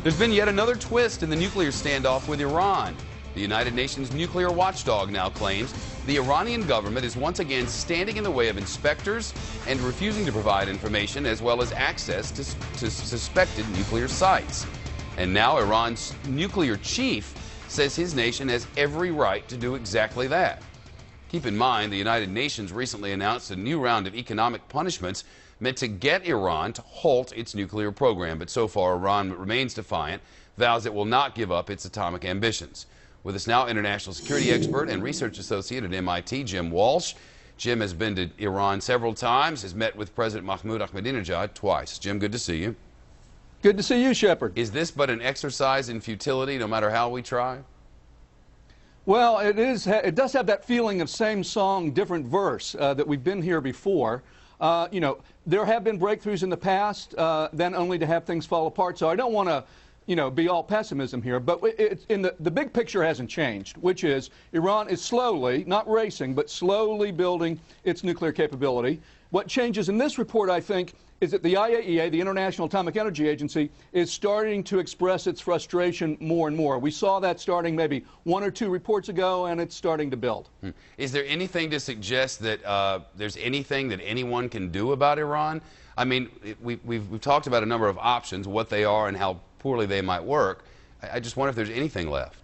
There's been yet another twist in the nuclear standoff with Iran. The United Nations nuclear watchdog now claims the Iranian government is once again standing in the way of inspectors and refusing to provide information as well as access to suspected nuclear sites. And now Iran's nuclear chief says his nation has every right to do exactly that. Keep in mind, the United Nations recently announced a new round of economic punishments meant to get Iran to halt its nuclear program. But so far, Iran remains defiant, vows it will not give up its atomic ambitions. With us now, international security expert and research associate at MIT, Jim Walsh. Jim has been to Iran several times, has met with President Mahmoud Ahmadinejad twice. Jim, good to see you. Good to see you, Shepard. Is this but an exercise in futility, no matter how we try? Well, it is. It does have that feeling of same song, different verse that we've been here before. You know, there have been breakthroughs in the past, then only to have things fall apart. So I don't want to, you know, be all pessimism here, but the big picture hasn't changed, which is Iran is slowly, not racing, but slowly building its nuclear capability. What changes in this report, I think, is that the IAEA, the International Atomic Energy Agency, is starting to express its frustration more and more. We saw that starting maybe 1 or 2 reports ago, and it's starting to build. Is there anything to suggest that there's anything that anyone can do about Iran? I mean, we've talked about a number of options, what they are and how poorly they might work. I just wonder if there's anything left.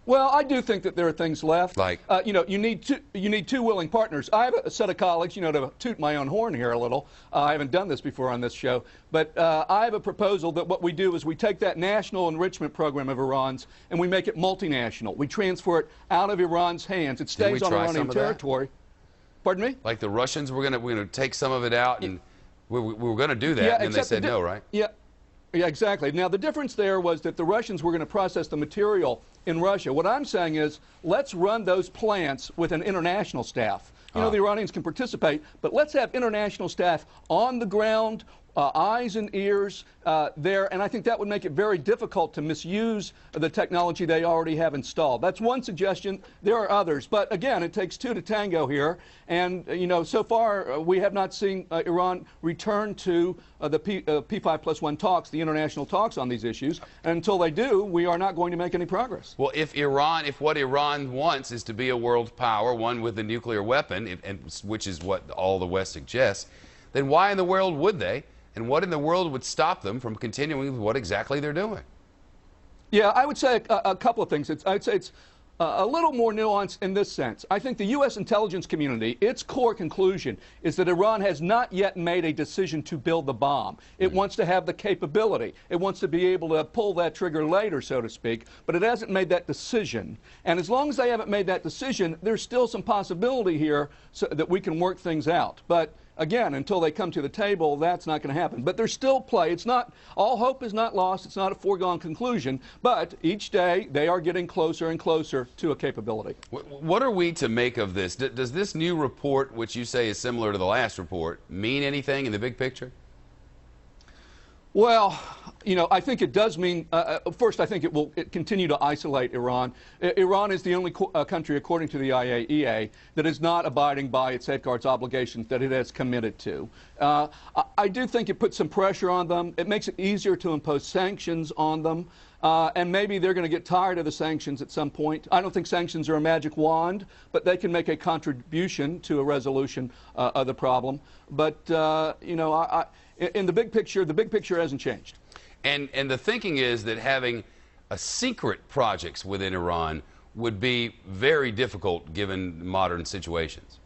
Well, I do think that there are things left. Like? You know, you need two willing partners. I have a set of colleagues, you know, to toot my own horn here a little. I haven't done this before on this show, but I have a proposal that what we do is we take that national enrichment program of Iran's and we make it multinational. We transfer it out of Iran's hands. It stays on Iranian territory. Pardon me? Like the Russians, we're gonna take some of it out, and we were going to do that, yeah, and then they said no, right? Yeah. Yeah, exactly. Now, the difference there was that the Russians were going to process the material in Russia. What I'm saying is, let's run those plants with an international staff. You know, the Iranians can participate, but let's have international staff on the ground, eyes and ears there, and I think that would make it very difficult to misuse the technology they already have installed. That's one suggestion. There are others, but again, it takes 2 to tango here, and you know, so far we have not seen Iran return to the P5+1 talks, the international talks on these issues, and until they do, we are not going to make any progress. Well, if what Iran wants is to be a world power, one with a nuclear weapon, which is what all the West suggests, then why in the world would they? And what in the world would stop them from continuing with what exactly they're doing? Yeah, I would say a couple of things. I'd say it's a little more nuanced in this sense. I think the U.S. intelligence community, its core conclusion is that Iran has not yet made a decision to build the bomb. It wants to have the capability. It wants to be able to pull that trigger later, so to speak, but it hasn't made that decision. And as long as they haven't made that decision, there's still some possibility here so that we can work things out. But again, until they come to the table, that's not going to happen. But there's still play. It's not, all hope is not lost. It's not a foregone conclusion. But each day, they are getting closer and closer to a capability. What are we to make of this? Does this new report, which you say is similar to the last report, mean anything in the big picture? Well, you know, I think it does mean, first, I think it will continue to isolate Iran. Iran is the only country, according to the IAEA, that is not abiding by its safeguards obligations that it has committed to. I do think it puts some pressure on them. It makes it easier to impose sanctions on them. And maybe they're going to get tired of the sanctions at some point. I don't think sanctions are a magic wand, but they can make a contribution to a resolution of the problem. But, you know, in the big picture hasn't changed. And the thinking is that having secret projects within Iran would be very difficult given modern situations.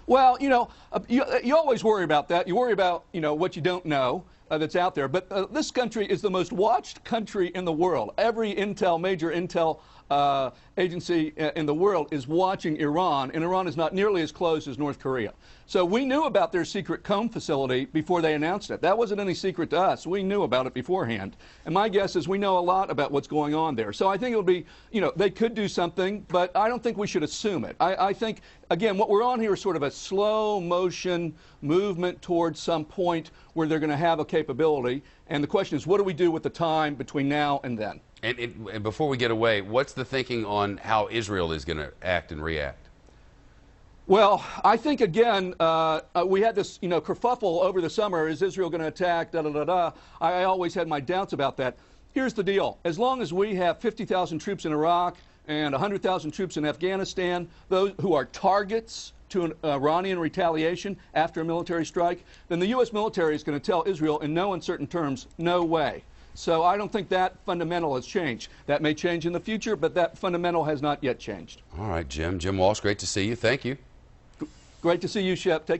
Well, you know, you always worry about that. You worry about, you know, what you don't know that's out there. But this country is the most watched country in the world. Every major intel agency in the world is watching Iran, and Iran is not nearly as close as North Korea. So we knew about their secret comb facility before they announced it. That wasn't any secret to us. We knew about it beforehand. And my guess is we know a lot about what's going on there. So I think it'll be, you know, they could do something, but I don't think we should assume it. I think, again, what we're on here is sort of a slow motion movement towards some point where they're going to have a capability. And the question is, what do we do with the time between now and then? And before we get away, what's the thinking on how Israel is going to act and react? Well, I think, again, we had this, kerfuffle over the summer. Is Israel going to attack? Da-da-da-da. I always had my doubts about that. Here's the deal. As long as we have 50,000 troops in Iraq and 100,000 troops in Afghanistan, those who are targets to an Iranian retaliation after a military strike, then the U.S. military is going to tell Israel in no uncertain terms, no way. So I don't think that fundamental has changed. That may change in the future, but that fundamental has not yet changed. All right, Jim. Jim Walsh, great to see you. Thank you. Great to see you, Shep. Take